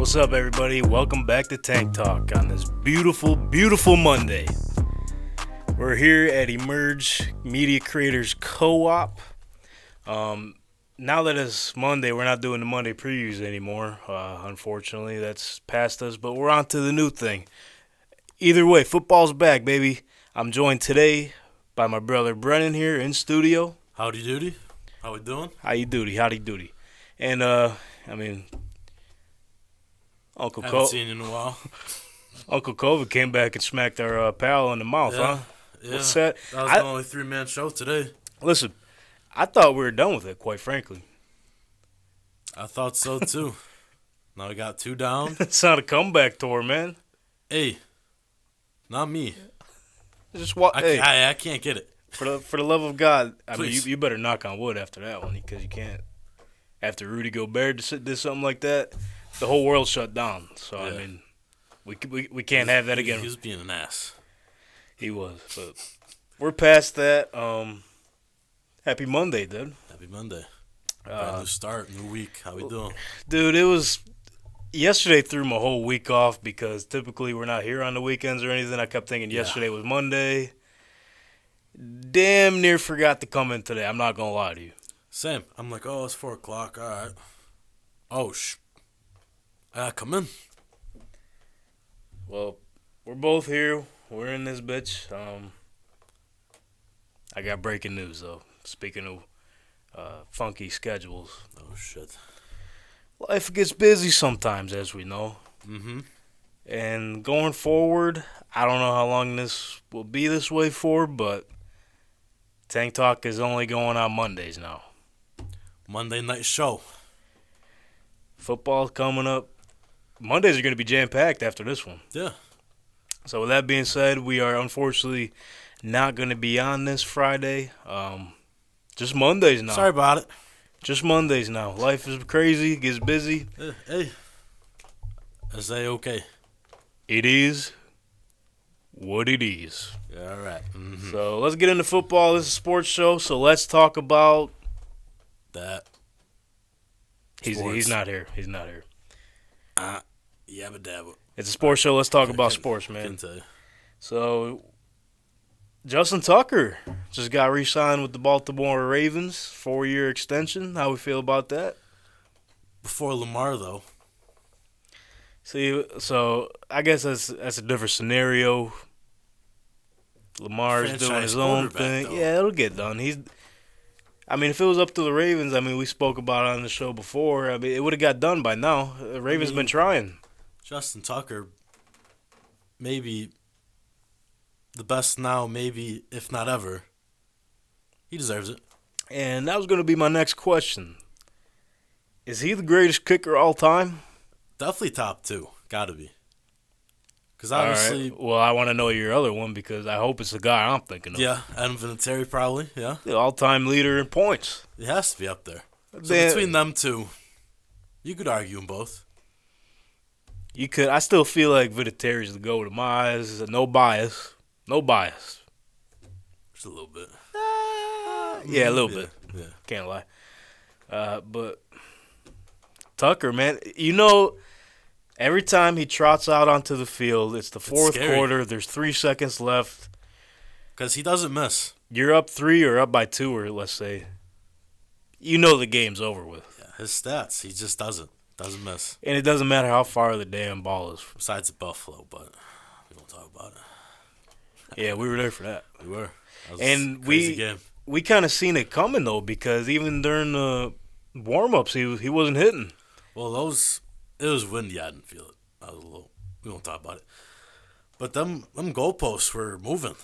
What's up, everybody? Welcome back to Tank Talk on this beautiful, beautiful Monday. We're here at Emerge Media Creators Co-op. Now that it's Monday, we're not doing the Monday previews anymore. Unfortunately, that's past us, but we're on to the new thing. Either way, football's back, baby. I'm joined today by my brother Brennen here in studio. Howdy doody. How we doing? Howdy doody. And, Uncle Haven't seen you in a while. Uncle COVID came back and smacked our pal in the mouth, huh? Yeah. What's that? That was the only three-man show today. Listen, I thought we were done with it, quite frankly. I thought so, too. Now we got two down. It's not a comeback tour, man. Hey, not me. Just what? I can't get it. For the love of God, I mean, Please. you better knock on wood after that one, because you can't. After Rudy Gobert did something like that, the whole world shut down. So Yeah. I mean, we can't have that again. He was being an ass. He was, but we're past that. Happy Monday, dude. Happy Monday. Brand new start, new week. How we doing? Dude, it was yesterday. Threw my whole week off because typically we're not here on the weekends or anything. I kept thinking yesterday was Monday. Damn near forgot to come in today. I'm not gonna lie to you. Same. I'm like, oh, it's 4 o'clock. All right. Oh, come in. Well, we're both here. We're in this bitch. I got breaking news though. Speaking of funky schedules, Oh, shit. life gets busy sometimes, as we know. Mm-hmm. And going forward, I don't know how long this will be this way for, but Tank Talk is only going on Mondays now. Monday night show. Football's coming up. Mondays are going to be jam-packed after this one. Yeah. So with that being said, we are unfortunately not going to be on this Friday. Just Mondays now. Sorry about it. Just Mondays now. Life is crazy, gets busy. Hey. Is that okay? It is what it is. Yeah, all right. Mm-hmm. So let's get into football. This is a sports show, so let's talk about That. He's not here. He's not here. Yabba dabba. It's a sports show. Let's talk about sports, man. Can tell you. So, Justin Tucker just got re-signed with the Baltimore Ravens, 4-year extension. How we feel about that? Before Lamar, though. See, so I guess that's a different scenario. Lamar's doing Franchise his own quarterback, thing. though. Yeah, it'll get done. If it was up to the Ravens, we spoke about it on the show before. It would have got done by now. The Ravens been trying. Justin Tucker, maybe the best now, maybe if not ever. He deserves it. And that was going to be my next question. Is he the greatest kicker all time? Definitely top 2. Gotta be. Because All obviously, right. Well, I want to know your other one because I hope it's the guy I'm thinking of. yeah, Adam Vinatieri probably, yeah. The all-time leader in points. He has to be up there. So Then- between them two, you could argue them both. You could. I still feel like Vinatieri's the GOAT in my eyes. No bias. Just a little bit. Yeah, a little bit. Yeah. Can't lie. But Tucker, man, every time he trots out onto the field, it's the fourth scary. quarter. There's 3 seconds left. Because he doesn't miss. You're up 3 or up by 2, or let's say. The game's over with. Yeah, his stats, he just doesn't miss. And it doesn't matter how far the damn ball is. Besides the Buffalo, but we won't talk about it. Yeah, we were there for that. We were. That was And a crazy game. we kind of seen it coming, though, because even during the warm-ups, he wasn't hitting. Well, it was windy. I didn't feel it. I was a little. We won't talk about it. But them goalposts were moving.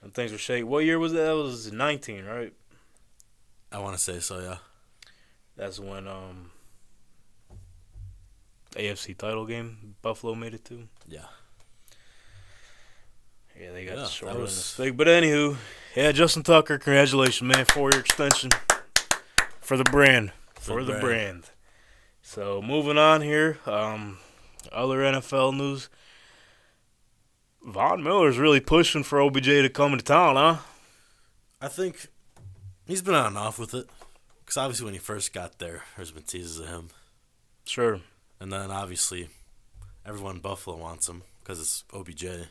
And things were shaking. What year was that? That was 19, right? I want to say so, yeah. That's when AFC title game Buffalo made it to. Yeah. Yeah, they got Yeah, the short that end was- of the stick. But anywho, yeah, Justin Tucker, congratulations, man, 4-year extension for the brand. For the brand. So moving on here, other NFL news. Von Miller's really pushing for OBJ to come into town, huh? I think he's been on and off with it. Because obviously when he first got there's been teases of him. Sure. And then, obviously, everyone in Buffalo wants him because it's OBJ.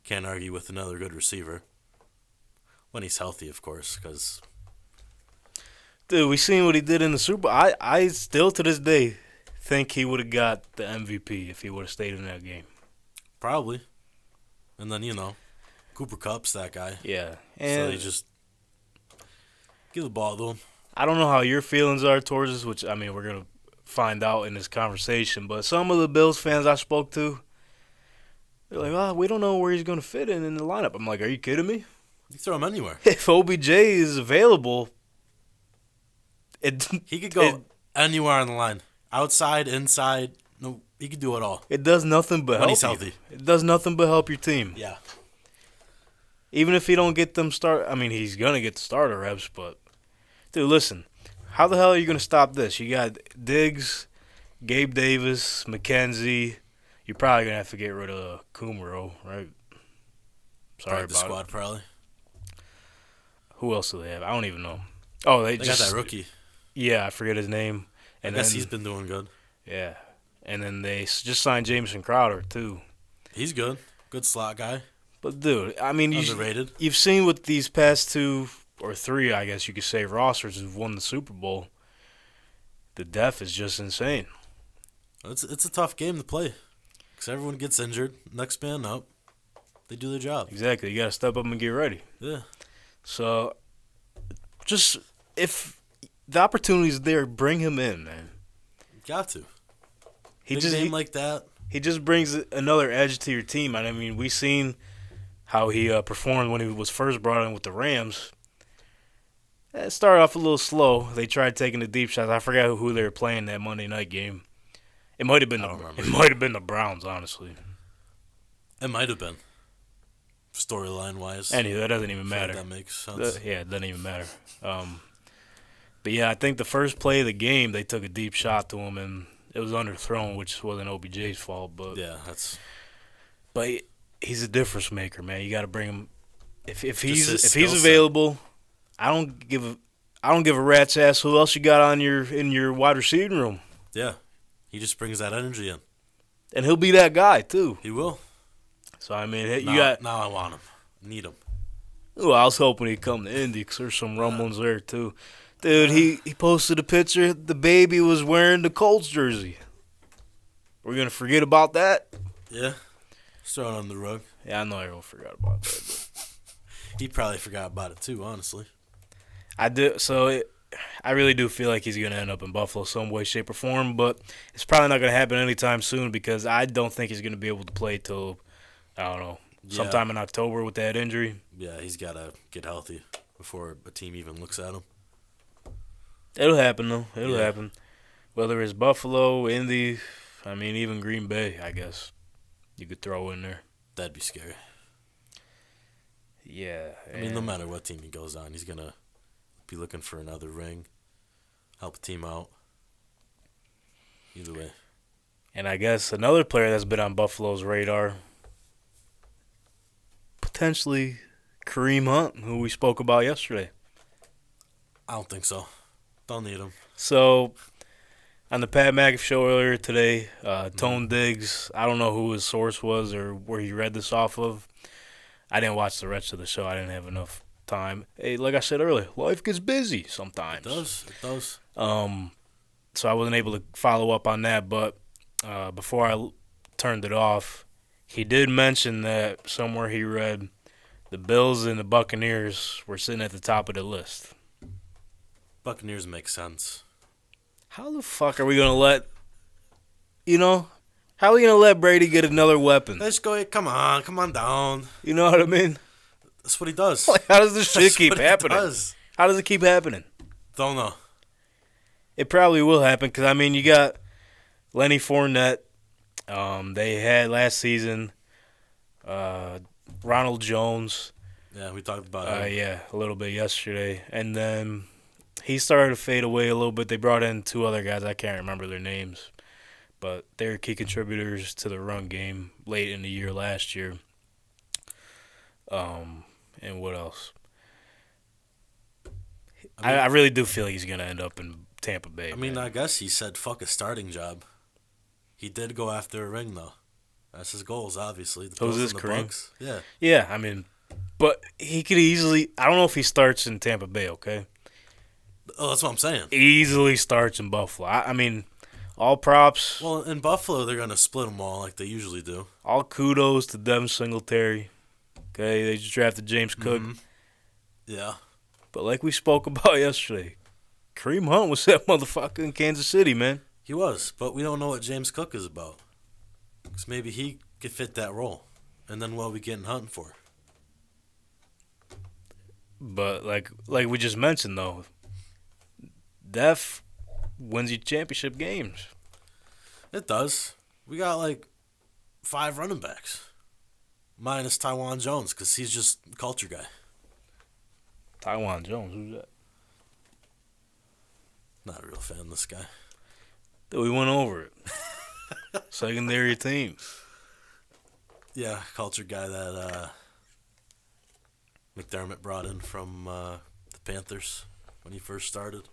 Can't argue with another good receiver. When he's healthy, of course, because... Dude, we seen what he did in the Super Bowl. I still, to this day, think he would have got the MVP if he would have stayed in that game. Probably. And then, Cooper Kupp's that guy. Yeah. So you just give the ball to him. I don't know how your feelings are towards this, which, I mean, we're going to find out in this conversation. But some of the Bills fans I spoke to, they're like, oh, we don't know where he's going to fit in the lineup. I'm like, are you kidding me? You throw him anywhere. If OBJ is available, he could go anywhere on the line. Outside, inside, no, he could do it all. It does nothing but help he's you. Healthy. It does nothing but help your team. Yeah. Even if he don't get them start, I mean, he's gonna get the starter reps. But dude, listen, how the hell are you gonna stop this? You got Diggs, Gabe Davis, McKenzie. You're probably gonna have to get rid of Kumaro, right? Sorry Part of the about squad, it. probably. Who else do they have? I don't even know. Oh, they just got that rookie. Yeah, I forget his name. And I guess he's been doing good. Yeah, and then they just signed Jameson Crowder too. He's good. Good slot guy. But dude, I mean, underrated. You've seen what these past 2 or 3, I guess you could say, rosters have won the Super Bowl. The depth is just insane. It's a tough game to play because everyone gets injured. Next man up, they do their job. Exactly, you got to step up and get ready. Yeah. So, just if the opportunity's there, bring him in, man. Got to. Big name like that. He just brings another edge to your team. I mean, we seen how he performed when he was first brought in with the Rams. It started off a little slow. They tried taking the deep shots. I forgot who they were playing that Monday night game. It might have been the Browns, honestly. It might have been. Storyline wise. Anyway, that doesn't even matter. That makes sense. Yeah, it doesn't even matter. But yeah, I think the first play of the game they took a deep shot to him and it was underthrown, which wasn't OBJ's fault. But yeah, that's. But he's a difference maker, man. You got to bring him. If he's available, I don't give a rat's ass who else you got in your wide receiving room. Yeah, he just brings that energy in, and he'll be that guy too. He will. So I mean, now I want him. Need him. Well, I was hoping he'd come to Indy because there's some rumblings there too. Dude, he posted a picture. The baby was wearing the Colts jersey. We're gonna forget about that? Yeah, just throw it on the rug. Yeah, I know everyone forgot about that. But he probably forgot about it too, honestly. I do. So I really do feel like he's gonna end up in Buffalo some way, shape, or form. But it's probably not gonna happen anytime soon because I don't think he's gonna be able to play till sometime in October with that injury. Yeah, he's gotta get healthy before a team even looks at him. It'll happen, though. It'll happen. Whether it's Buffalo, Indy, I mean, even Green Bay, I guess you could throw in there. That'd be scary. Yeah. I mean, no matter what team he goes on, he's going to be looking for another ring, help a team out. Either way. And I guess another player that's been on Buffalo's radar, potentially Kareem Hunt, who we spoke about yesterday. I don't think so. Don't need him. So, on the Pat McAfee show earlier today, Tone Diggs, I don't know who his source was or where he read this off of. I didn't watch the rest of the show. I didn't have enough time. Hey, like I said earlier, life gets busy sometimes. It does. So I wasn't able to follow up on that, but before I turned it off, he did mention that somewhere he read the Bills and the Buccaneers were sitting at the top of the list. Buccaneers make sense. How the fuck are we going to let, how are we going to let Brady get another weapon? Let's go, come on down. You know what I mean? That's what he does. Like, how does this shit keep happening? How does it keep happening? Don't know. It probably will happen because, I mean, you got Lenny Fournette. They had last season Ronald Jones. Yeah, we talked about it. Yeah, a little bit yesterday. And then he started to fade away a little bit. They brought in 2 other guys. I can't remember their names. But they're key contributors to the run game late in the year last year. And what else? I really do feel he's going to end up in Tampa Bay. I mean, I guess he said fuck a starting job. He did go after a ring, though. That's his goals, obviously. The Who's Bills this, and the Kareem? Bucks. Yeah. Yeah, I mean, but he could easily. I don't know if he starts in Tampa Bay. Okay, Oh, that's what I'm saying. easily starts in Buffalo. I mean, all props, Well, in Buffalo, they're going to split them all like they usually do. all kudos to Devin Singletary. Okay, they just drafted James Cook. Mhm. Yeah. But like we spoke about yesterday, Kareem Hunt was that motherfucker in Kansas City, man. He was, but we don't know what James Cook is about. Because maybe he could fit that role. And then what are we getting Hunting for? But like we just mentioned though, Def wins you championship games. It does. We got like 5 running backs. Minus Tywan Jones, because he's just a culture guy. Tywan Jones, who's that? Not a real fan of this guy. We went over it. Secondary team. Yeah, culture guy that McDermott brought in from the Panthers when he first started.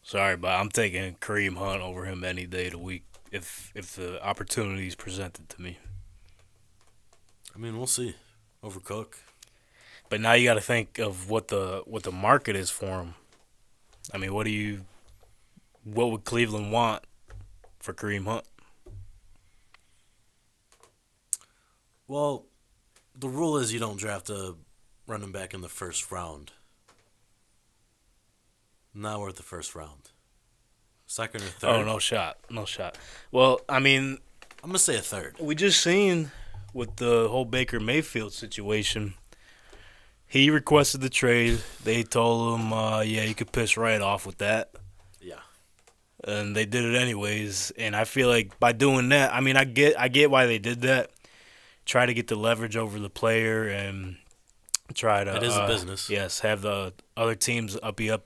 Sorry, but I'm taking Kareem Hunt over him any day of the week if the opportunity is presented to me. I mean, we'll see. Over Cook. But now you got to think of what the market is for him. I mean, what would Cleveland want for Kareem Hunt? Well, the rule is you don't draft a running back in the first round. Now we're at the first round. Second or third? Oh, no shot. Well, I mean, I'm going to say a third. we just seen with the whole Baker Mayfield situation. He requested the trade. They told him, yeah, you could piss right off with that. Yeah. And they did it anyways. And I feel like by doing that, I mean, I get why they did that. Try to get the leverage over the player and try to. It is a business. Yes, have the other teams up the ante.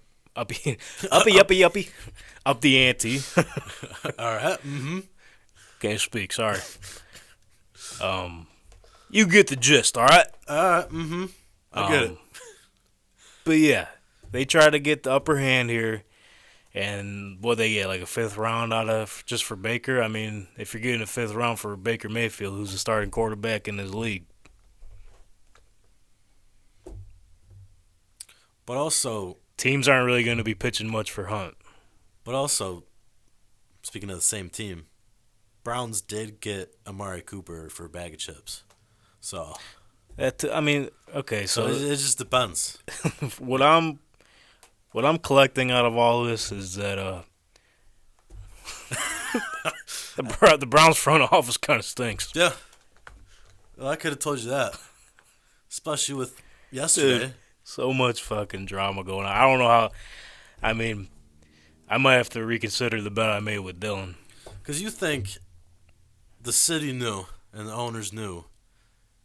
All right. Mm-hmm. Can't speak. Sorry. You get the gist. All right. All right. Mm-hmm. I get it. But yeah, they try to get the upper hand here. And what they get, like a 5th round out of just for Baker? I mean, if you're getting a 5th round for Baker Mayfield, who's the starting quarterback in this league. But also, Teams aren't really going to be pitching much for Hunt. Speaking of the same team, Browns did get Amari Cooper for a bag of chips. So, I mean, okay, so it just depends. what I'm collecting out of all this is that the Browns front office kind of stinks. Yeah. Well, I could have told you that. Especially with yesterday. Dude, so much fucking drama going on. I don't know how. I mean, I might have to reconsider the bet I made with Dylan. Because you think the city knew and the owners knew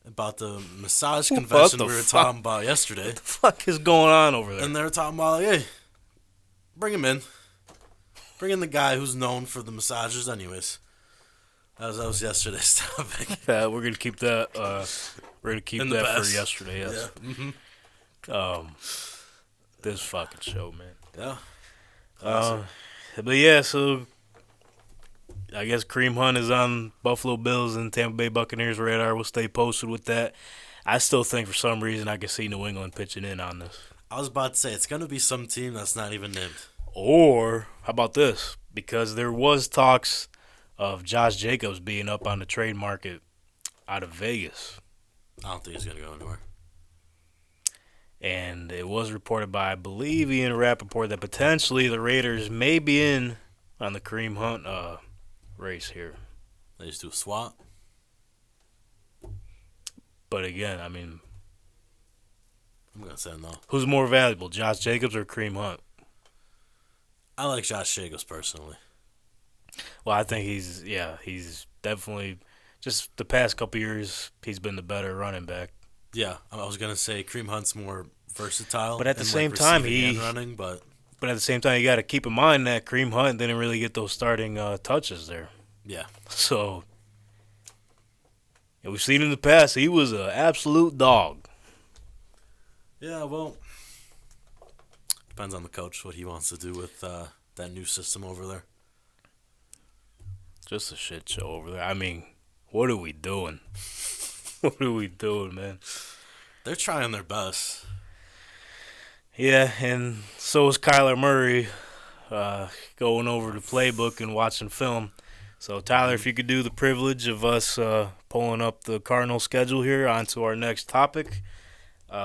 about the massage convention we were talking about yesterday. What the fuck is going on over there? And they were talking about, like, hey, bring him in. Bring in the guy who's known for the massages anyways. That was yesterday's topic. Yeah, we're gonna keep that. We're gonna keep that for yesterday. Yes. Yeah. Mm-hmm. This fucking show, man. Yeah. But yeah, so I guess Kareem Hunt is on Buffalo Bills and Tampa Bay Buccaneers radar. We'll stay posted with that. I still think for some reason I can see New England pitching in on this. I was about to say, it's going to be some team that's not even named. Or, how about this? Because there was talks of Josh Jacobs being up on the trade market out of Vegas. I don't think he's going to go anywhere. And it was reported by, I believe, Ian Rappaport that potentially the Raiders may be in on the Kareem Hunt race here. They just do a swap. But again, I mean, I'm going to say no. who's more valuable, Josh Jacobs or Kareem Hunt? I like Josh Jacobs personally. Well, I think he's definitely, just the past couple years, he's been the better running back. Yeah, I was going to say Kareem Hunt's more versatile. But at the same time, running, but at the same time, you got to keep in mind that Kareem Hunt didn't really get those starting touches there. Yeah. So, we've seen in the past, he was an absolute dog. Yeah, well, depends on the coach, what he wants to do with that new system over there. Just a shit show over there. I mean, what are we doing? What are we doing, man? They're trying their best. Yeah, and so is Kyler Murray going over the playbook and watching film. So, Tyler, if you could do the privilege of us pulling up the Cardinals schedule here onto our next topic,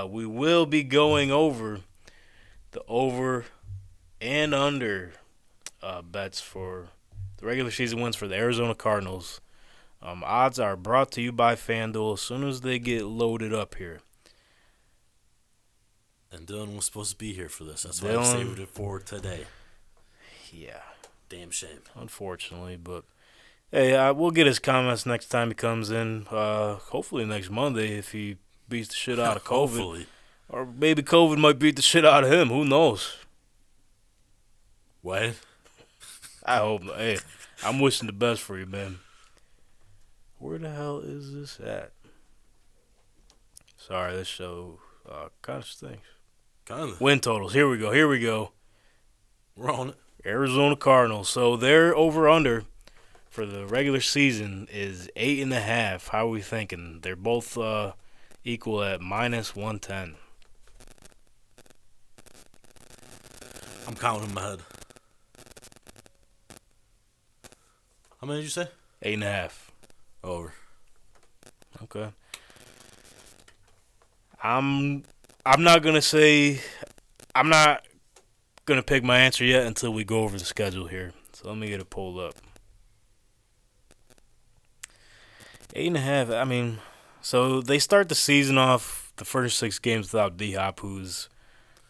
we will be going over the over and under bets for the regular season wins for the Arizona Cardinals. Odds are brought to you by FanDuel as soon as they get loaded up here. And Dylan was supposed to be here for this. That's why I saved it for today. Yeah. Damn shame. Unfortunately, but hey, we'll get his comments next time he comes in. Hopefully next Monday if he beats the shit out of COVID. Hopefully. Or maybe COVID might beat the shit out of him. Who knows? What? I hope not. Hey, I'm wishing the best for you, man. Where the hell is this at? Sorry, this show kind of stinks. Kind of. Win totals. Here we go. We're on it. Arizona Cardinals. So their over-under for the regular season is 8.5. How are we thinking? They're both equal at -110. I'm counting in my head. How many did you say? 8.5. Over. Okay. I'm not gonna pick my answer yet until we go over the schedule here. So let me get it pulled up. 8.5. I mean, so they start the season off the first 6 games without D-Hop, who's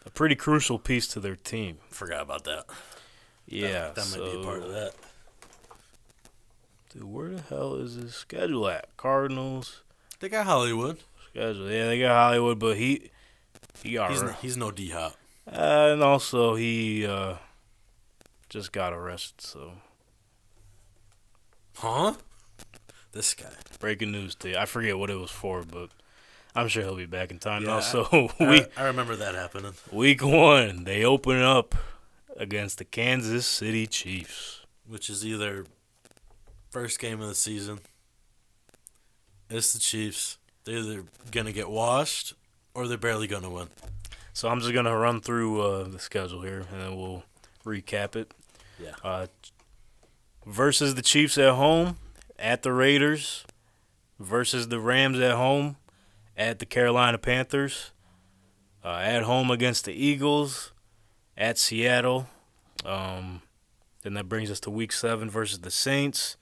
a pretty crucial piece to their team. Forgot about that. Yeah, that might be a part of that. Dude, where the hell is his schedule at? Cardinals They got Hollywood. schedule. Yeah, they got Hollywood, but he He's no D-Hop. and also he just got arrested. So Huh? This guy. breaking news to you. I forget what it was for, but I'm sure he'll be back in time now. Yeah, So I remember that happening. week 1, they open up against the Kansas City Chiefs. Which is either first game of the season. It's the Chiefs. They're either going to get washed or they're barely going to win. So I'm just going to run through the schedule here, and then we'll recap it. Yeah. Versus the Chiefs at home, at the Raiders, versus the Rams at home, at the Carolina Panthers, at home against the Eagles, at Seattle. Then that brings us to Week 7 versus the Saints,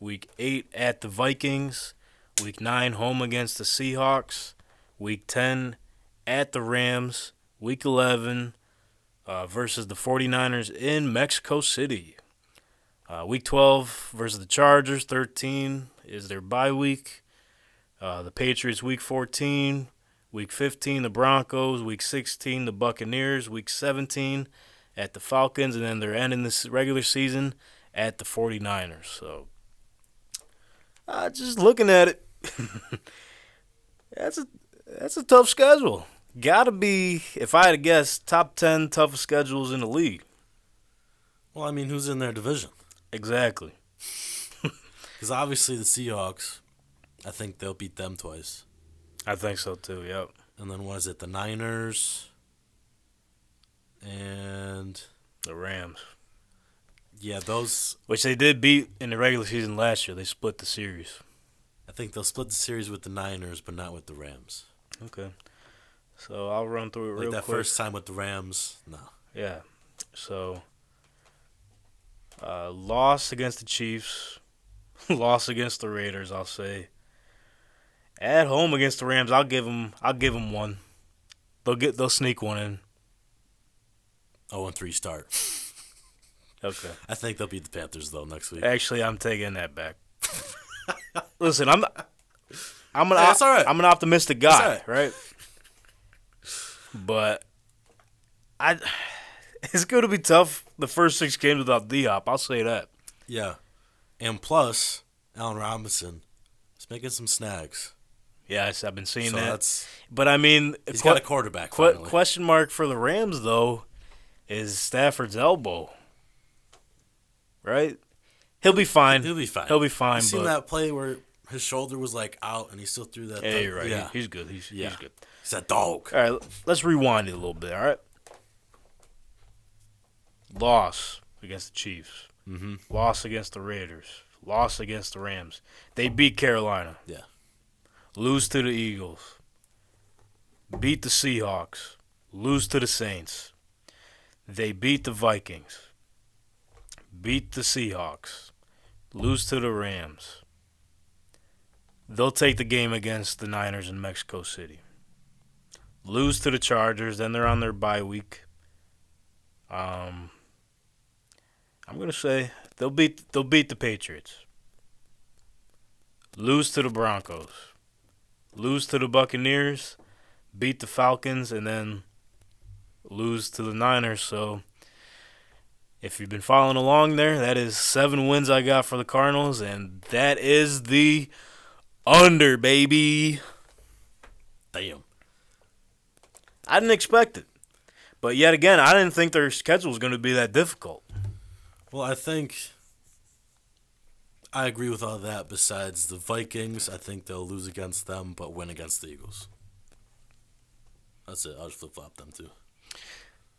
Week 8 at the Vikings, Week 9 home against the Seahawks, Week 10 at the Rams, Week 11 versus the 49ers in Mexico City. Week 12 versus the Chargers, 13 is their bye week. The Patriots, Week 14. Week 15, the Broncos. Week 16, the Buccaneers. Week 17 at the Falcons. And then they're ending this regular season at the 49ers. So, just looking at it, that's a tough schedule. Gotta be, if I had to guess, top 10 toughest schedules in the league. Well, I mean, who's in their division? Exactly. Because obviously the Seahawks, I think they'll beat them twice. I think so too, yep. And then what is it? The Niners and The Rams. Yeah, those. Which they did beat in the regular season last year. They split the series. I think they'll split the series with the Niners, but not with the Rams. Okay. So I'll run through it real that quick. first time with the Rams, no. Yeah. So, loss against the Chiefs, loss against the Raiders. I'll say. At home against the Rams, I'll give them one. They'll sneak one in. 0-3 start. Okay. I think they'll beat the Panthers though next week. Actually, I'm taking that back. Listen, I'm That's all right. I'm an optimistic guy, That's right? But it's going to be tough the first 6 games without D-Hop. I'll say that. Yeah. And plus, Allen Robinson is making some snags. Yes, I've been seeing So that. But I mean, he's got a quarterback. Question mark for the Rams though is Stafford's elbow. Right? He'll be fine. He'll be fine. He'll be fine. You seen but that play where his shoulder was like out and he still threw that? yeah, you're right. Yeah. He's good. He's good. He's a dog. All right, let's rewind it a little bit. All right. Loss against the Chiefs. Mm-hmm. Loss against the Raiders. Loss against the Rams. They beat Carolina. Yeah. Lose to the Eagles. Beat the Seahawks. Lose to the Saints. They beat the Vikings. Beat the Seahawks. Lose to the Rams. They'll take the game against the Niners in Mexico City. Lose to the Chargers. Then they're on their bye week. I'm gonna say they'll beat the Patriots. Lose to the Broncos. Lose to the Buccaneers. Beat the Falcons, and then lose to the Niners. So if you've been following along there, that is 7 wins I got for the Cardinals, and that is the under, baby. Damn. I didn't expect it. But yet again, I didn't think their schedule was going to be that difficult. Well, I think I agree with all that. Besides the Vikings, I think they'll lose against them, but win against the Eagles. That's it. I'll just flip-flop them, too.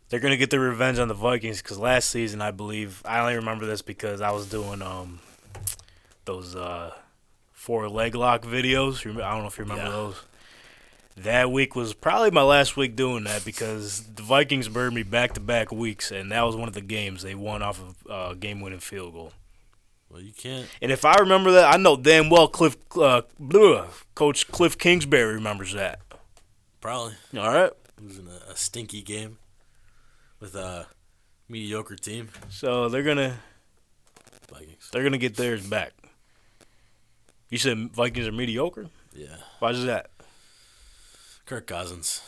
They're going to get their revenge on the Vikings because last season, I believe, I only remember this because I was doing those 4 leg lock videos. I don't know if you remember those. That week was probably my last week doing that because the Vikings burned me back-to-back weeks, and that was one of the games they won off of a game-winning field goal. Well, you can't. And if I remember that, I know damn well Coach Cliff Kingsbury remembers that. Probably. All right. Losing a stinky game with a mediocre team. So they're gonna get theirs back. You said Vikings are mediocre? Yeah. Why is that? Kirk Cousins.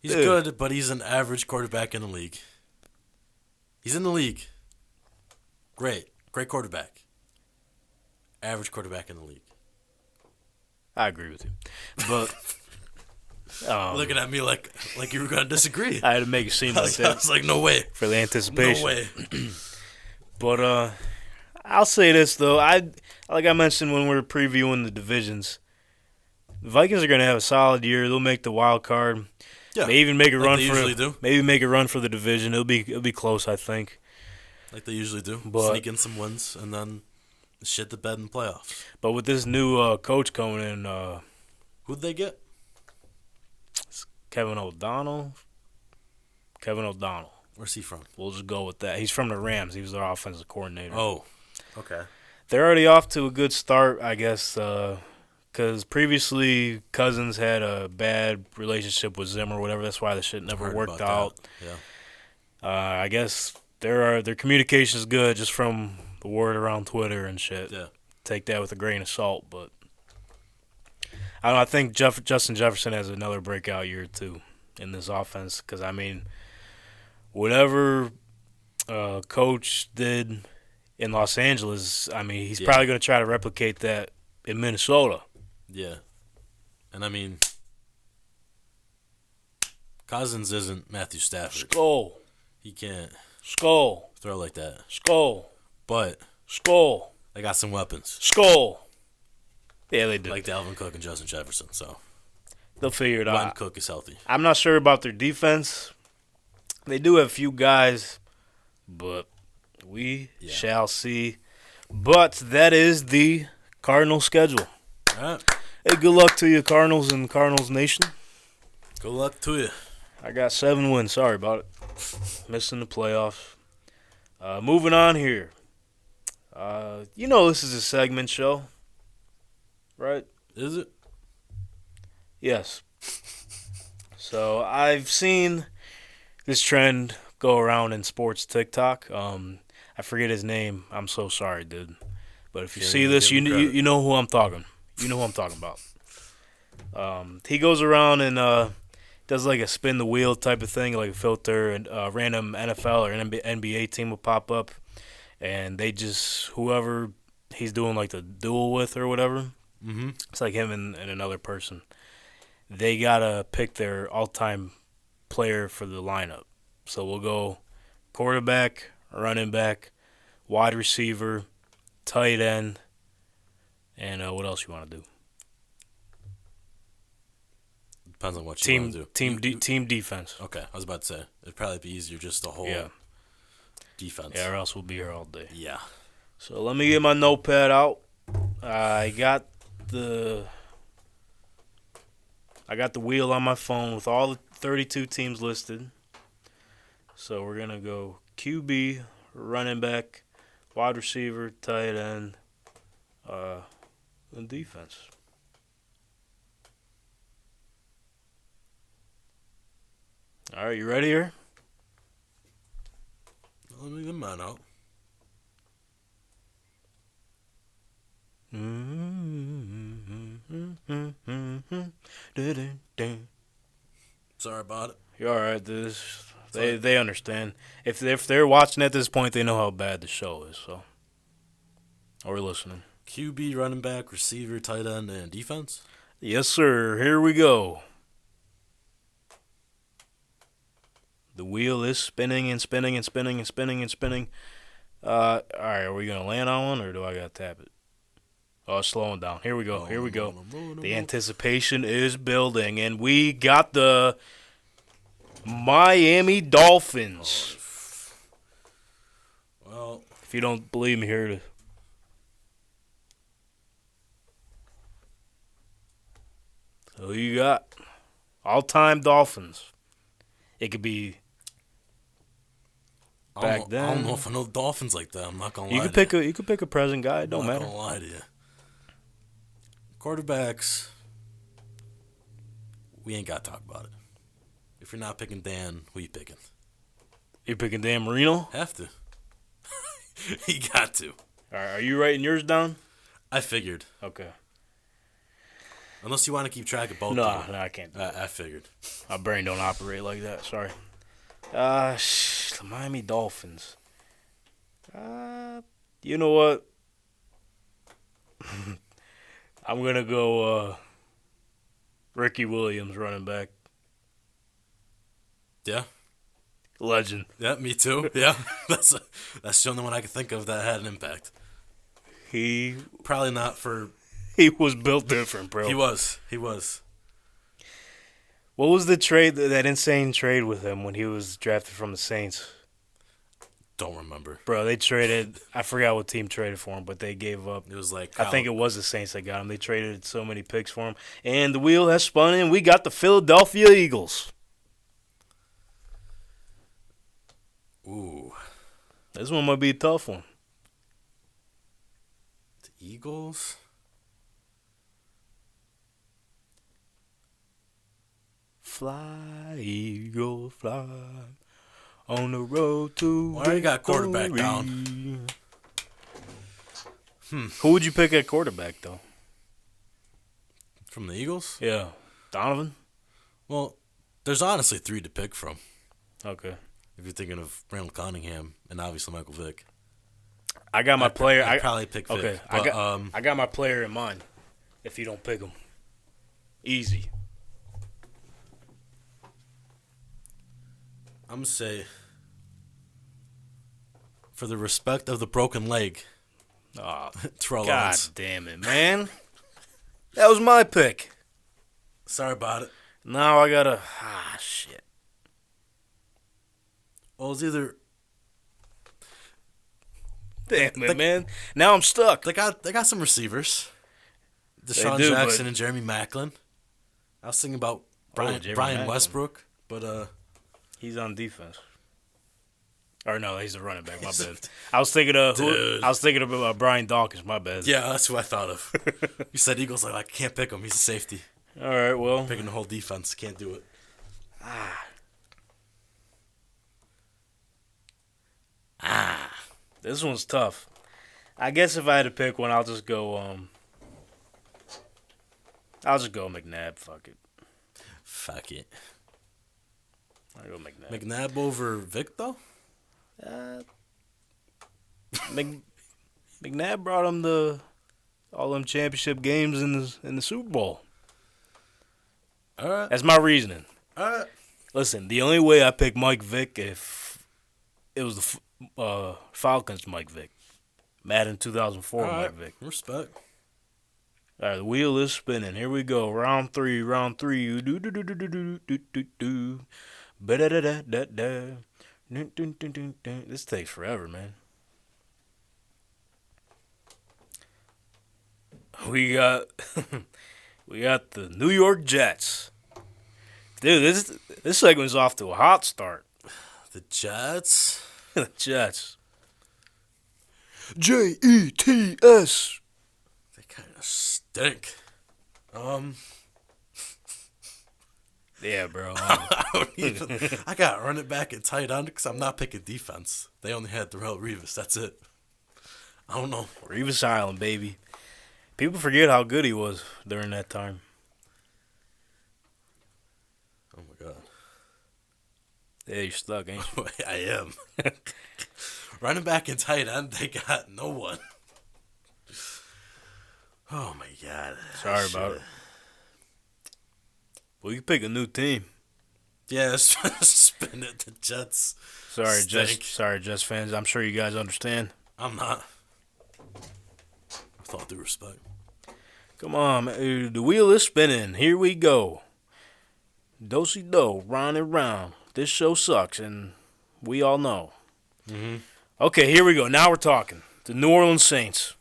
He's good, but he's an average quarterback in the league. He's in the league. Great quarterback. Average quarterback in the league. I agree with you, but looking at me like you were gonna disagree. I had to make it seem like that. I was like, no way. For the anticipation. No way. But I'll say this though. Like I mentioned when we were previewing the divisions, the Vikings are gonna have a solid year. They'll make the wild card. Yeah. Maybe even make a run they for usually do. Maybe make a run for the division. It'll be close, I think. Like they usually do. But, sneak in some wins and then shit the bed in playoffs. But with this new coach coming in, Who'd they get? Kevin O'Donnell. Where's he from? We'll just go with that. He's from the Rams. He was their offensive coordinator. Oh, okay. They're already off to a good start, I guess, because previously Cousins had a bad relationship with Zimmer or whatever. That's why the shit never worked out. Yeah. I guess their communication is good just from the word around Twitter and shit. Yeah. Take that with a grain of salt, but I don't know, I think Justin Jefferson has another breakout year too in this offense because I mean, whatever coach did in Los Angeles, I mean, he's probably going to try to replicate that in Minnesota. Yeah. And I mean, Cousins isn't Matthew Stafford. Skull. He can't Skull. throw like that. Skull. But Skull. they got some weapons. Skull. Yeah, they do. Like Dalvin Cook and Justin Jefferson. So they'll figure it when out. Cook is healthy. I'm not sure about their defense. They do have a few guys, but we shall see. But that is the Cardinals schedule. All right. Hey, good luck to you, Cardinals and Cardinals Nation. Good luck to you. I got 7 wins. Sorry about it. Missing the playoffs. Moving on here. This is a segment show, right? Is it? Yes. So I've seen this trend go around in sports TikTok. I forget his name. I'm so sorry, dude. But if you see this, you know who I'm talking. You know who I'm talking about. He goes around and does like a spin the wheel type of thing, like a filter, and random NFL or NBA team will pop up, and they just whoever he's doing like the duel with or whatever. Mm-hmm. It's like him and another person. They gotta pick their all-time player for the lineup. So we'll go quarterback, running back, wide receiver, tight end, and what else you want to do? Depends on what you want to do. Team defense. Okay, I was about to say it'd probably be easier just the whole defense. Yeah, or else we'll be here all day. Yeah. So let me get my notepad out. I got the wheel on my phone with all the 32 teams listed. So we're gonna go QB, running back, wide receiver, tight end, and defense. All right, you ready here? Let me get mine out. Sorry about it. You're all right. They understand. If they're watching at this point, they know how bad the show is. So, or listening. QB, running back, receiver, tight end, and defense. Yes, sir. Here we go. The wheel is spinning and spinning and spinning and spinning and spinning. All right, are we gonna land on one or do I gotta tap it? Oh, it's slowing down. Here we go. Here we go. The anticipation is building, and we got the Miami Dolphins. Well, if you don't believe me, here it is. So who you got? All-time Dolphins. It could be back then. I don't know if I know the Dolphins like that. I'm not gonna lie. You could pick a present guy. It don't matter. I'm not gonna lie to you. Quarterbacks, we ain't got to talk about it. If you're not picking Dan, who you picking? You picking Dan Marino? Have to. You got to. All right, are you writing yours down? I figured. Okay. Unless you want to keep track of both. No, I can't do that. I figured. My brain don't operate like that. Sorry. The Miami Dolphins. You know what? I'm going to go Ricky Williams, running back. Yeah. Legend. Yeah, me too. Yeah. That's the only one I can think of that had an impact. He probably not for... He was built different, bro. He was. What was the trade, that insane trade with him when he was drafted from the Saints? Don't remember. Bro, they traded, I forgot what team traded for him, but they gave up. It was like... I think it was the Saints that got him. They traded so many picks for him. And the wheel has spun and we got the Philadelphia Eagles. Ooh. This one might be a tough one. The Eagles? Fly, Eagles, fly on the road to I already got quarterback down. Who would you pick at quarterback, though? From the Eagles? Yeah. Donovan? Well, there's honestly 3 to pick from. Okay. If you're thinking of Randall Cunningham and obviously Michael Vick. I got my player. I'd probably pick Vick. Okay. But, I got my player in mind if you don't pick him. Easy. I'm going to say, for the respect of the broken leg, Terrell Owens. God damn it, man. That was my pick. Sorry about it. Now I got to... shit. Well, it's either... Damn it, man. Now I'm stuck. They got some receivers. Deshaun Jackson and Jeremy Maclin. I was thinking about Brian Westbrook, but... He's on defense. Or no, he's the running back. My bad. I was thinking of Brian Dawkins. My bad. Yeah, that's who I thought of. You said Eagles. I can't pick him. He's a safety. All right, well, picking the whole defense, can't do it. This one's tough. I guess if I had to pick one, I'll just go. McNabb. Fuck it. I'll go McNabb. McNabb over Vic, though? McNabb brought him all them championship games in the Super Bowl. All right. That's my reasoning. All right. Listen, the only way I pick Mike Vick if it was Falcons Mike Vick. Madden 2004 All right. Mike Vick. Respect. All right, the wheel is spinning. Here we go. Round three. Do do do do do do do do do. Ba da da da da da. This takes forever, man. We got we got the New York Jets. Dude, this segment's off to a hot start. The Jets. The Jets. Jets. They kind of stink. Yeah, bro. I got run it back and tight end because I'm not picking defense. They only had Darrell Revis. That's it. I don't know. Revis Island, baby. People forget how good he was during that time. Oh my god. Yeah, you're stuck, ain't you? I am. Running back and tight end, they got no one. Oh my god. Sorry about it. Well, you can pick a new team. Yeah, spin it. The Jets. Sorry, stink. Jets fans. I'm sure you guys understand. I'm not. With all due respect. Come on, man. The wheel is spinning. Here we go. Do-si-do, round and round. This show sucks, and we all know. Mm-hmm. Okay, here we go. Now we're talking. The New Orleans Saints.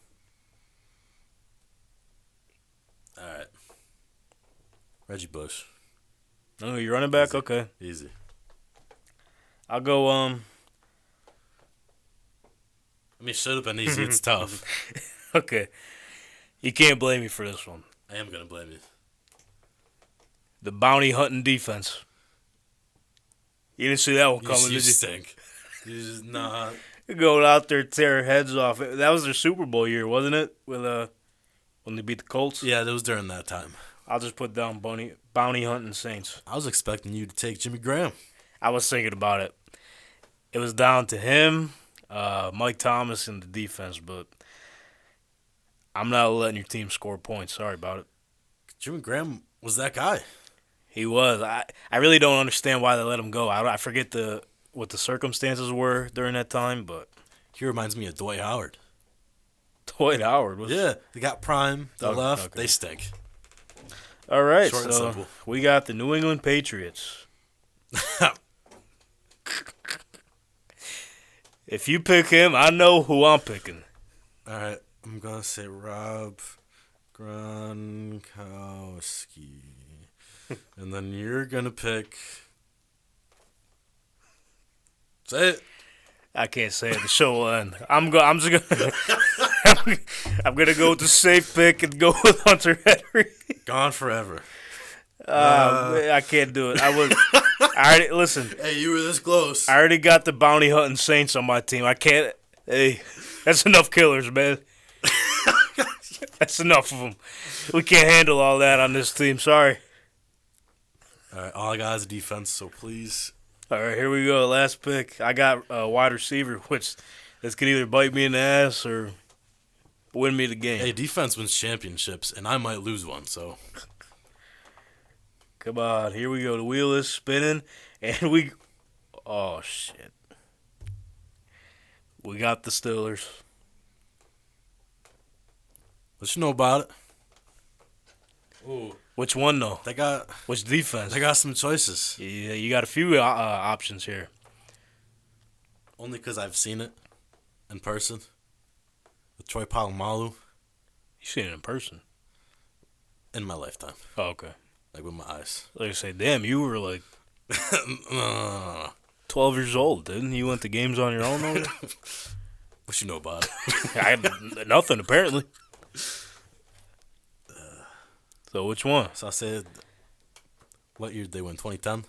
All right. Reggie Bush. Oh, you're running back? Easy. Okay. Easy. I'll go, I mean, it should have been easy. It's tough. Okay. You can't blame me for this one. I am going to blame you. The bounty hunting defense. You didn't see that one coming, You did you? stink. You just, nah. Going out there, tear heads off. That was their Super Bowl year, wasn't it? With when they beat the Colts. Yeah, that was during that time. I'll just put down bounty hunting Saints. I was expecting you to take Jimmy Graham. I was thinking about it. It was down to him, Mike Thomas, and the defense, but I'm not letting your team score points. Sorry about it. Jimmy Graham was that guy. He was. I really don't understand why they let him go. I forget what the circumstances were during that time, but He reminds me of Dwight Howard. Dwight Howard was. Yeah, they got prime. They left. Okay. They stink. All right, Short and so simple. we got the New England Patriots. If you pick him, I know who I'm picking. All right, I'm gonna say Rob Gronkowski, and then you're gonna pick. Say it. I can't say it. The show will end. I'm just gonna. I'm gonna go with the safe pick and go with Hunter Henry. Gone forever. I can't do it. I already listen. Hey, you were this close. I already got the bounty hunting Saints on my team. I can't. Hey, that's enough killers, man. That's enough of them. We can't handle all that on this team. Sorry. All right, all I got is defense, so please. All right, here we go. Last pick. I got a wide receiver, which this could either bite me in the ass or win me the game. Hey, defense wins championships, and I might lose one, so. Come on, here we go. The wheel is spinning, and we. Oh shit! We got the Steelers. What you know about it? Ooh, Which one though? they got Which defense? some choices. Yeah, you got a few options here. Only because I've seen it in person with Troy Polamalu You seen it in person? in my lifetime, Oh, okay. like with my eyes. Like I say, damn, you were like No. 12 years old, didn't you? Went to games on your own. Over? What you know about it? I had nothing apparently. So which one? So I said, what year did they win? 2010?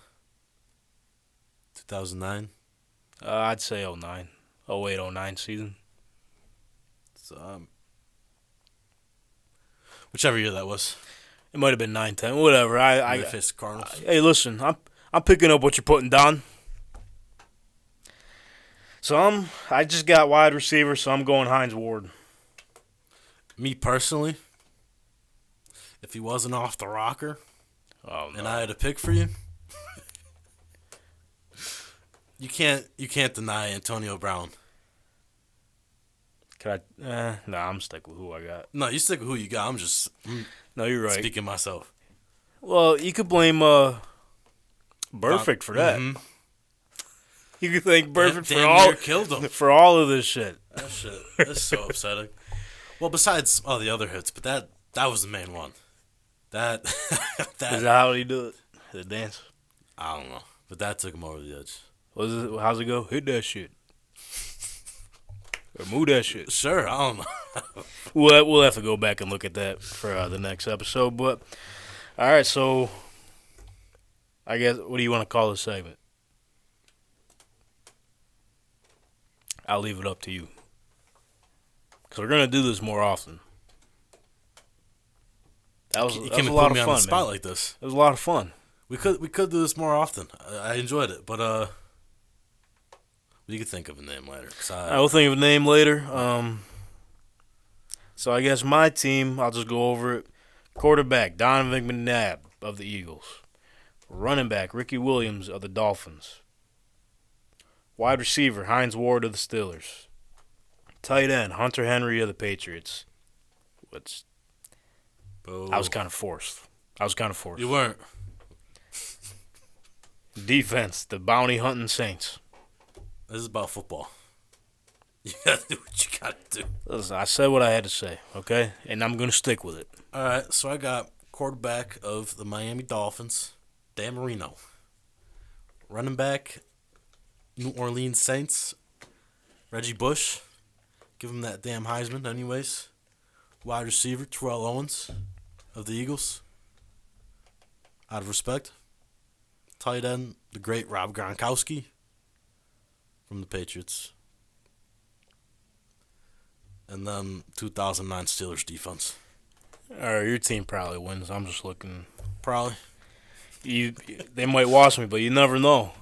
2009? I'd say 09. 08, 09 season. So, whichever year that was. It might have been 9-10. Whatever. I faced Cardinals. Hey, listen, I'm picking up what you're putting down. So I just got wide receiver, so I'm going Hines Ward. Me personally, if he wasn't off the rocker Oh no. and I had a pick for you, you can't deny Antonio Brown Could I? Nah, I'm sticking with who I got. No, you stick with who you got. No, you're right. Speaking myself. Well, you could blame Burfict for that. Mm-hmm. You could thank Burfict killed him. for all of this shit. That shit is so upsetting. Well, besides all the other hits, but that was the main one. That Is that how he do it? The dance? I don't know, but that took him over the edge. How's it go? Hit that shit. Or move that shit. Sure, I don't know. We'll have to go back and look at that for the next episode. But all right, so I guess what do you want to call this segment? I'll leave it up to you because we're gonna do this more often. That was a lot of fun, on the spot like this. It was a lot of fun. We could do this more often. I enjoyed it, but you could think of a name later. I will think of a name later. So I guess my team, I'll just go over it. Quarterback, Donovan McNabb of the Eagles. Running back, Ricky Williams of the Dolphins. Wide receiver, Hines Ward of the Steelers. Tight end, Hunter Henry of the Patriots. I was kind of forced. You weren't. Defense, the bounty hunting Saints. This is about football. You gotta do what you gotta do. Listen, I said what I had to say, okay? And I'm gonna stick with it. All right, so I got quarterback of the Miami Dolphins, Dan Marino. Running back, New Orleans Saints, Reggie Bush. Give him that damn Heisman anyways. Wide receiver, Terrell Owens of the Eagles. Out of respect. Tight end, the great Rob Gronkowski from the Patriots. And then 2009 Steelers defense. All right, your team probably wins. I'm just looking. Probably. They might watch me, but you never know.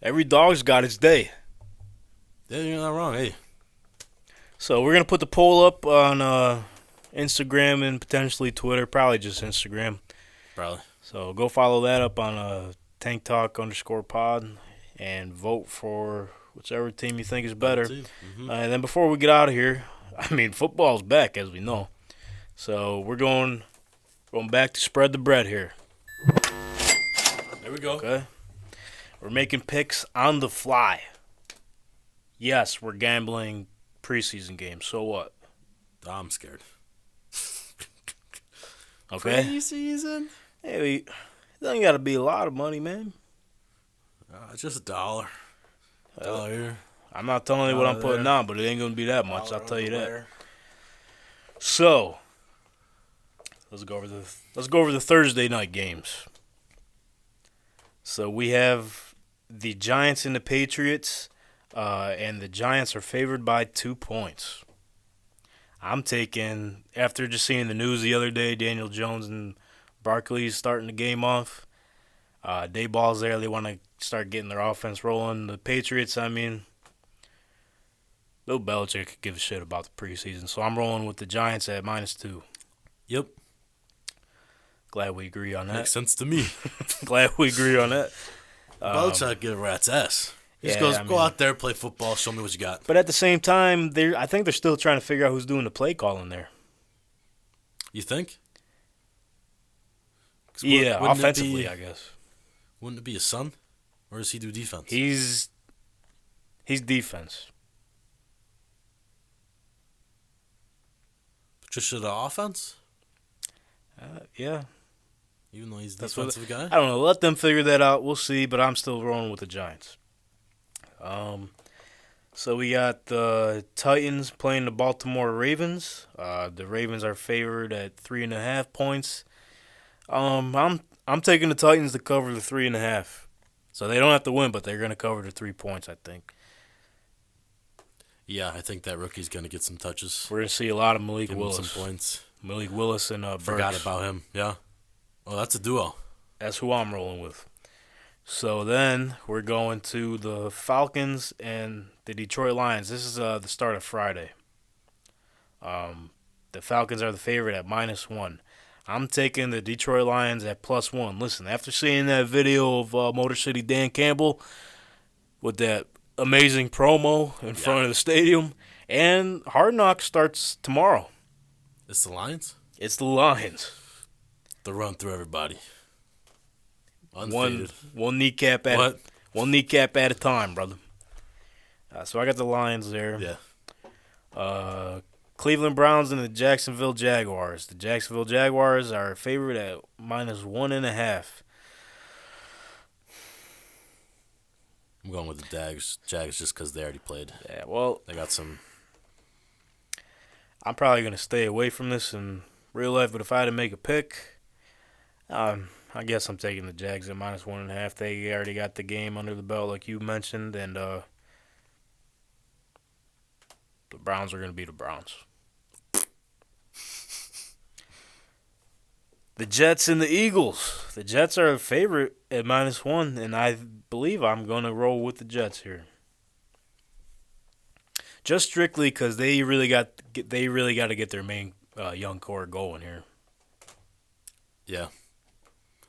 Every dog's got its day. Yeah, you're not wrong. Hey. So we're going to put the poll up on Instagram and potentially Twitter. Probably just Instagram. Probably. So go follow that up on Tank Talk _pod and vote for whichever team you think is better. Mm-hmm. And then before we get out of here, I mean, football's back, as we know. So we're going back to spread the bread here. There we go. Okay. We're making picks on the fly. Yes, we're gambling preseason games. So what? I'm scared. Okay. Preseason? Hey, it doesn't got to be a lot of money, man. Just $1. $1 here. I'm not telling you what I'm putting on, but it ain't going to be that much. I'll tell you that. So, let's go over the Thursday night games. So we have the Giants and the Patriots, and the Giants are favored by 2 points. I'm taking, after just seeing the news the other day, Daniel Jones and Barkley's starting the game off. Dayball's there. They want to start getting their offense rolling. The Patriots, I mean, Bill Belichick could give a shit about the preseason. So I'm rolling with the Giants at -2. Yep. Glad we agree on that. Makes sense to me. Glad we agree on that. Belichick give a rat's ass. He just goes, go out there, play football, show me what you got. But at the same time, I think they're still trying to figure out who's doing the play calling there. You think? Yeah, offensively, I guess. Wouldn't it be his son? Or does he do defense? He's defense. Patricia the offense? Yeah. Even though he's the defensive guy? I don't know. Let them figure that out. We'll see, but I'm still rolling with the Giants. So we got the Titans playing the Baltimore Ravens. The Ravens are favored at 3.5 points. I'm taking the Titans to cover the 3.5. So they don't have to win, but they're going to cover the 3 points, I think. Yeah, I think that rookie's going to get some touches. We're going to see a lot of Malik Give Willis. Him some points. Malik Willis and Burks. Forgot about him. Yeah. Oh, that's a duo. That's who I'm rolling with. So then we're going to the Falcons and the Detroit Lions. This is the start of Friday. The Falcons are the favorite at -1. I'm taking the Detroit Lions at +1. Listen, after seeing that video of Motor City Dan Campbell with that amazing promo in front of the stadium, And Hard Knocks starts tomorrow. It's the Lions? It's the Lions. The run through everybody. One Undefeated. One kneecap at a time, brother. So I got the Lions there. Yeah. Cleveland Browns and the Jacksonville Jaguars. The Jacksonville Jaguars are favored at -1.5. I'm going with the Jags just because they already played. Yeah, well, They got some. I'm probably going to stay away from this in real life, but if I had to make a pick, I guess I'm taking the Jags at -1.5. They already got the game under the belt, like you mentioned, and the Browns are going to be the Browns. The Jets and the Eagles. The Jets are a favorite at -1, and I believe I'm going to roll with the Jets here. Just strictly because they really got to get their main young core going here. Yeah.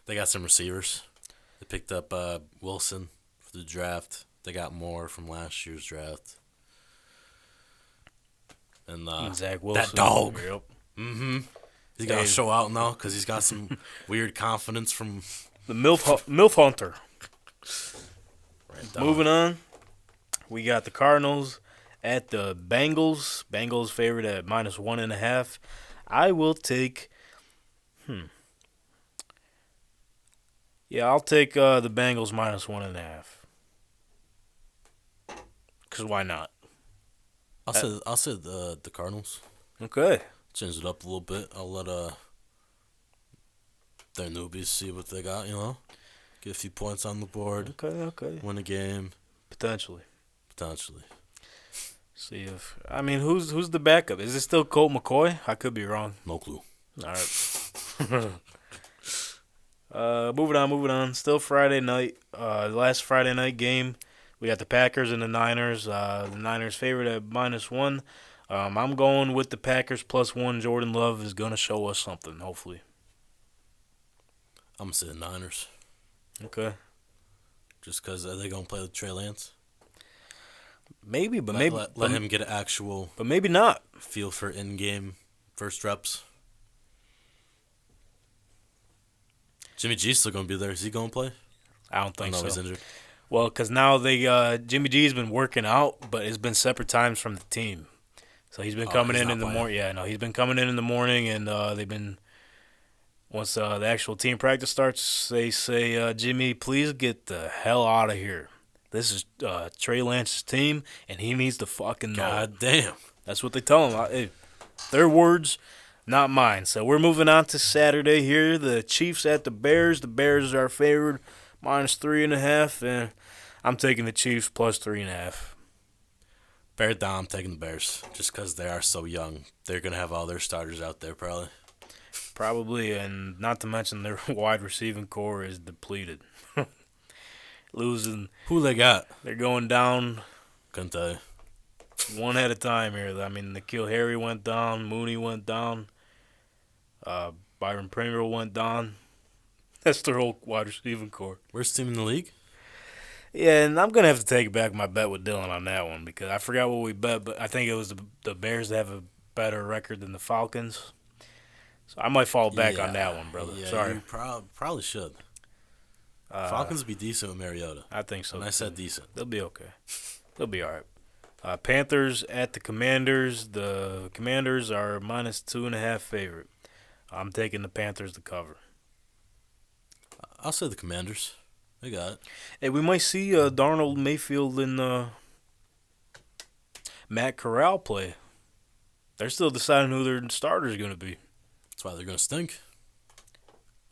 They got some receivers. They picked up Wilson for the draft. They got more from last year's draft. And Zach Wilson. that dog. Yep. Mm-hmm. He's got to show out now because he's got some weird confidence from The MILF Hunter. Right down. Moving on, we got the Cardinals at the Bengals. Bengals favored at -1.5. I will take. Yeah, I'll take the Bengals -1.5. Cause why not? I'll say the Cardinals. Okay. Change it up a little bit. I'll let their newbies see what they got. Get a few points on the board. Okay. Win a game Potentially. See if who's the backup? Is it still Colt McCoy? I could be wrong. No clue. All right. Moving on. Still Friday night. The last Friday night game. We got the Packers and the Niners. The Niners favored at -1. I'm going with the Packers +1. Jordan Love is going to show us something, hopefully. I'm going to say the Niners. Okay. Just because are they going to play with Trey Lance? Maybe, but let him get an actual but maybe not. feel for in-game first reps. Jimmy G's still going to be there. Is he going to play? I don't think so. He's injured. Well, because now Jimmy G's been working out, but it's been separate times from the team. So he's been coming in the morning. Yeah, no, he's been coming in the morning, and they've been. Once the actual team practice starts, they say, Jimmy, please get the hell out of here. This is Trey Lance's team, and he needs to fucking know. God damn. That's what they tell him. Hey, their words, not mine. So we're moving on to Saturday here. The Chiefs at the Bears. The Bears are favored -3.5, and I'm taking the Chiefs +3.5. Bear down, I'm taking the Bears. Just because they are so young. They're going to have all their starters out there probably. Probably, and not to mention their wide receiving core is depleted. Losing. Who they got? They're going down Couldn't tell you. one at a time here. I mean, N'Keal Harry went down. Mooney went down. Byron Pringle went down. That's their whole wide receiving core. Worst team in the league? Yeah, and I'm going to have to take back my bet with Dylan on that one because I forgot what we bet, but I think it was the Bears that have a better record than the Falcons. So I might fall back on that one, brother. Yeah, Sorry. you probably should. Falcons would be decent with Mariota. I think so. And I said decent. They'll be okay. They'll be all right. Panthers at the Commanders. The Commanders are -2.5 favorite. I'm taking the Panthers to cover. I'll say the Commanders. They got it. Hey, we might see Darnold, Mayfield, and Matt Corral play. They're still deciding who their starter is going to be. That's why they're going to stink.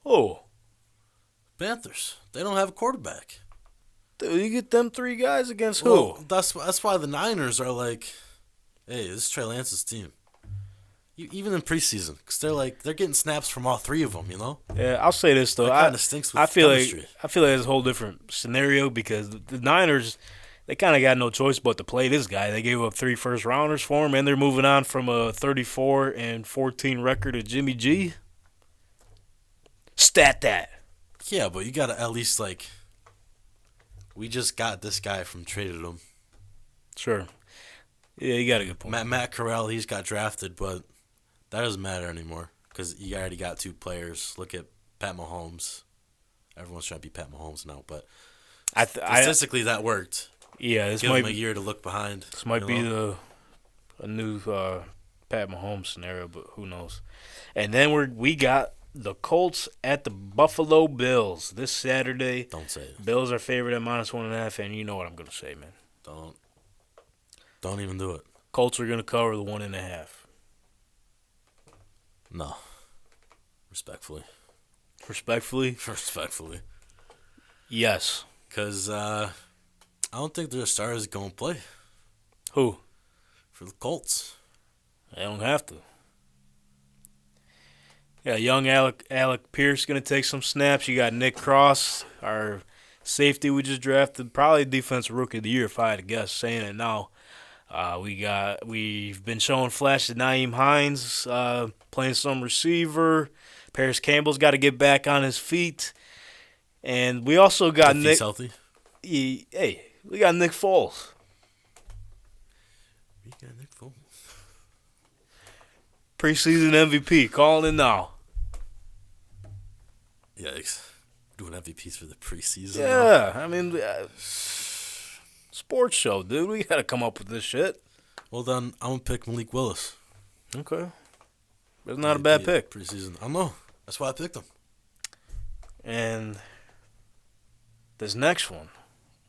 Oh. Panthers. They don't have a quarterback. Dude, you get them three guys against Well, who? that's why the Niners are like, hey, this is Trey Lance's team. Even in preseason, because they're getting snaps from all three of them, Yeah, I'll say this though. That kind of stinks with I feel chemistry. like it's a whole different scenario because the Niners, they kind of got no choice but to play this guy. They gave up 3 first-rounders for him, and they're moving on from a 34-14 record of Jimmy G. Stat that. Yeah, but you got to at least, we just got this guy from traded him. Sure. Yeah, you got a good point. Matt Corral, he's got drafted, but that doesn't matter anymore because you already got two players. Look at Pat Mahomes. Everyone's trying to be Pat Mahomes now, but statistically that worked. Yeah, this Give might him a year to look behind. This might be a new Pat Mahomes scenario, but who knows? And then we got the Colts at the Buffalo Bills this Saturday. Don't say it. Bills are favored at -1.5, and you know what I'm gonna say, man. Don't even do it. Colts are gonna cover the 1.5. No. Respectfully. Respectfully? Yes. Because I don't think their stars going to play. Who? For the Colts. They don't have to. Yeah, young Alec Pierce going to take some snaps. You got Nick Cross, our safety we just drafted, probably defensive rookie of the year if I had to guess, saying it now. We've been showing flashes of Nyheim Hines playing some receiver. Paris Campbell's got to get back on his feet. And we also got if Nick. He's healthy. We got Nick Foles. We got Nick Foles. Preseason MVP. Calling it now. Yikes. Doing MVPs for the preseason. Yeah, I mean, sports show, dude. We got to come up with this shit. Well, then, I'm going to pick Malik Willis. Okay. It's not a bad pick. Preseason. I know. That's why I picked him. And this next one,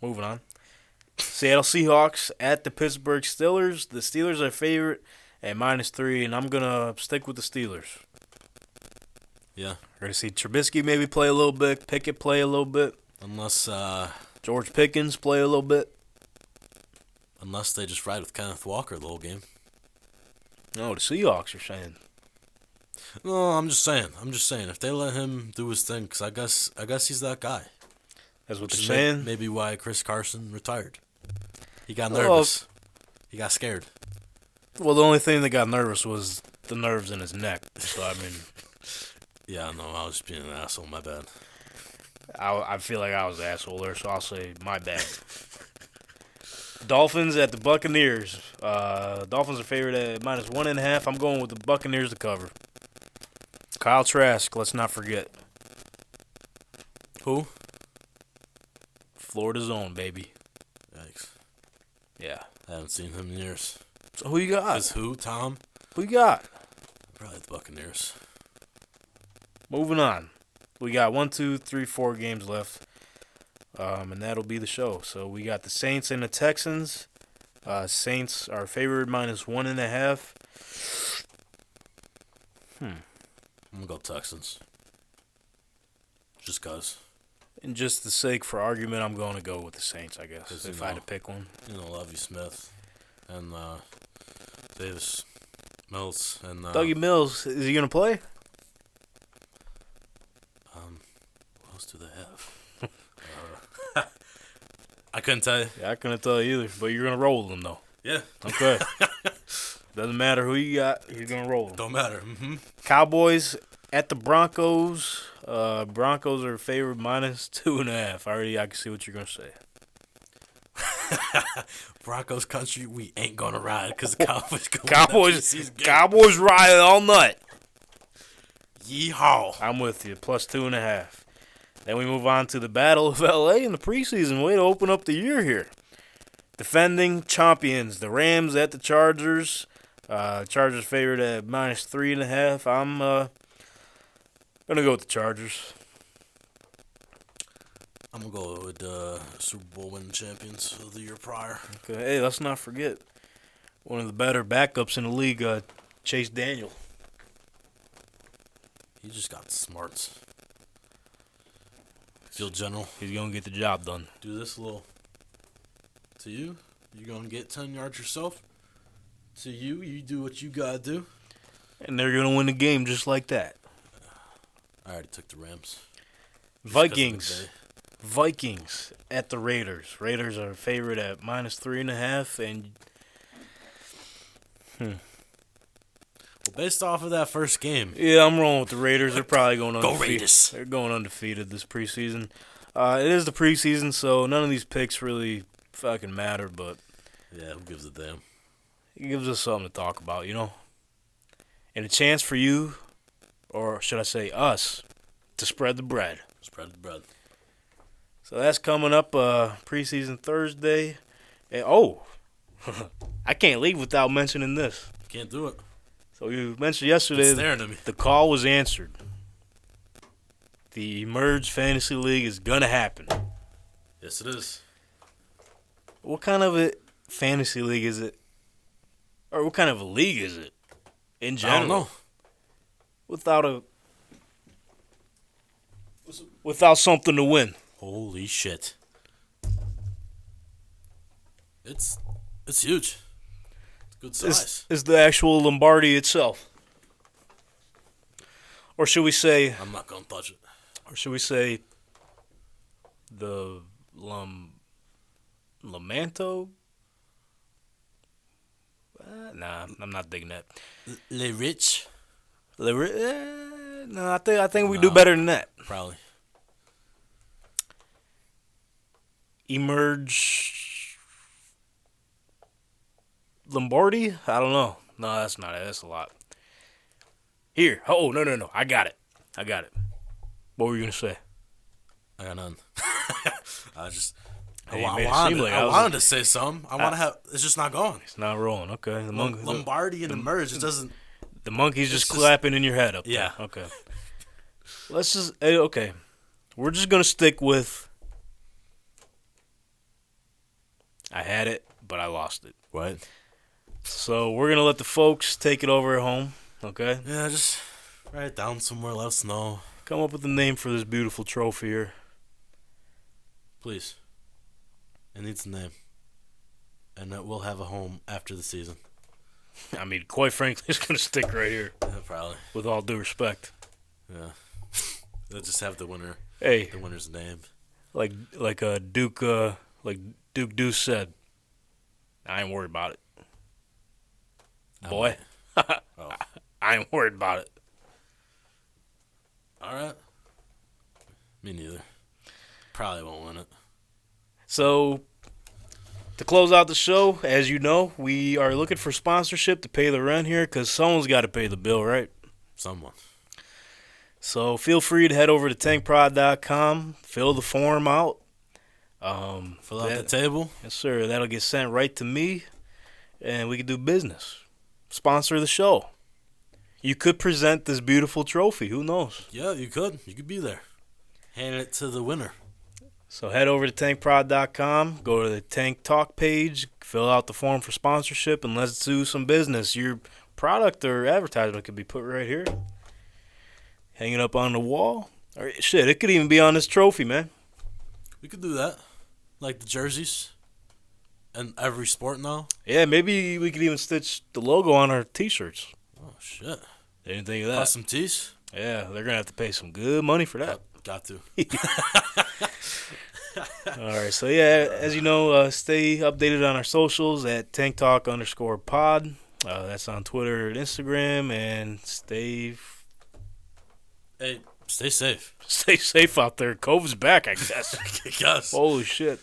moving on. Seattle Seahawks at the Pittsburgh Steelers. The Steelers are favorite at -3, and I'm going to stick with the Steelers. Yeah. We're going to see Trubisky maybe play a little bit, Pickett play a little bit. Unless George Pickens play a little bit. Unless they just ride with Kenneth Walker the whole game. No, the Seahawks are saying. No, I'm just saying. If they let him do his thing, because I guess he's that guy. That's what they're saying. Maybe why Chris Carson retired. He got nervous. He got scared. Well, the only thing that got nervous was the nerves in his neck. So, I mean. Yeah, no, I was just being an asshole. My bad. I feel like I was the asshole there, so I'll say my bad. Dolphins at the Buccaneers. Dolphins are favored at -1.5. I'm going with the Buccaneers to cover. Kyle Trask, let's not forget. Who? Florida's own, baby. Yikes. Yeah. I haven't seen him in years. So who you got? Is who, Tom? Who you got? Probably the Buccaneers. Moving on. We got 1, 2, 3, 4 games left. And that'll be the show. So we got the Saints and the Texans. Saints are favored -1.5. I'm going to go Texans. Just cause. And just the sake for argument, I'm going to go with the Saints, I guess, if I had to pick one. Lovie Smith and Davis Mills and Dougie Mills, is he going to play? What else do they have? I couldn't tell you. Yeah, I couldn't tell you either, but you're going to roll them, though. Yeah. Okay. Doesn't matter who you got, you're going to roll them. Don't matter. Mm-hmm. Cowboys at the Broncos. Broncos are favored -2.5. I can see what you're going to say. Broncos country, we ain't going to ride because the Cowboys Cowboys ride all night. Yeehaw. I'm with you, +2.5. Then we move on to the Battle of L.A. in the preseason. Way to open up the year here. Defending champions, the Rams at the Chargers. Chargers favored at -3.5. I'm going to go with the Chargers. I'm going to go with the Super Bowl winning champions of the year prior. Okay. Hey, let's not forget one of the better backups in the league, Chase Daniel. He just got smarts. Field general. He's going to get the job done. Do this a little. To you, you're going to get 10 yards yourself. To you, you do what you got to do. And they're going to win the game just like that. I already took the Rams. Vikings at the Raiders. Raiders are favored at -3.5. And Well, based off of that first game. Yeah, I'm rolling with the Raiders. They're probably going undefeated. Go Raiders. They're going undefeated this preseason. It is the preseason, so none of these picks really fucking matter, but yeah, who gives a damn? It gives us something to talk about, you know? And a chance for you, or should I say us, to spread the bread. Spread the bread. So that's coming up preseason Thursday. And, I can't leave without mentioning this. Can't do it. So you mentioned yesterday It's staring at me. the call was answered. The Emerge Fantasy League is going to happen. Yes, it is. What kind of a fantasy league is it? Or what kind of a league is it in general? I don't know. Without something to win. Holy shit. It's huge. It's good size. Is the actual Lombardi itself. Or should we say... I'm not going to touch it. Or should we say the Lamanto? Nah, I'm not digging that. Le Rich? No, I think we do better than that. Probably. Emerge Lombardi? I don't know. No, that's not it. That's a lot. Here. Oh, no. I got it. What were you going to say? I got none. Hey, I wanted to say something. I want to have. It's just not going. It's not rolling. Okay. Lombardi and Emerge. It doesn't. The monkey's just clapping in your head up there. Yeah. Okay. Let's just. Okay. We're just going to stick with. I had it, but I lost it. What? So we're going to let the folks take it over at home. Okay? Yeah, just write it down somewhere. Let us know. Come up with a name for this beautiful trophy here. Please. It needs a name. And it will have a home after the season. I mean, quite frankly, it's going to stick right here. Yeah, probably. With all due respect. Yeah. They'll just have the winner. Hey. The winner's name. Like Duke Deuce said, I ain't worried about it. Boy. Oh. I ain't worried about it. All right. Me neither. Probably won't win it. So, to close out the show, as you know, we are looking for sponsorship to pay the rent here because someone's got to pay the bill, right? Someone. So, feel free to head over to tankprod.com, fill the form out. Fill out the table. Yes, sir. That'll get sent right to me, and we can do business. Sponsor the show. You could present this beautiful trophy. Who knows? Yeah, you could. You could be there. Hand it to the winner. So head over to tankprod.com, go to the Tank Talk page, fill out the form for sponsorship, and let's do some business. Your product or advertisement could be put right here. Hang it up on the wall. Or shit, it could even be on this trophy, man. We could do that. Like the jerseys. And every sport now. Yeah, maybe we could even stitch the logo on our t-shirts. Oh, shit. They didn't think of that. Custom tees? Yeah, they're going to have to pay some good money for that. Got to. All right, so yeah, as you know, stay updated on our socials at tanktalk_pod. That's on Twitter and Instagram, and stay safe. Stay safe out there. COVID's back, I guess. I guess. Holy shit.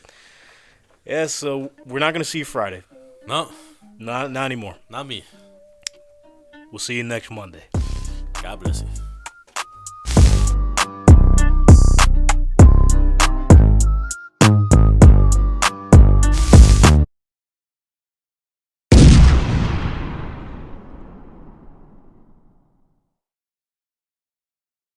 Yeah, so we're not going to see you Friday. No. Not anymore. Not me. We'll see you next Monday. God bless you.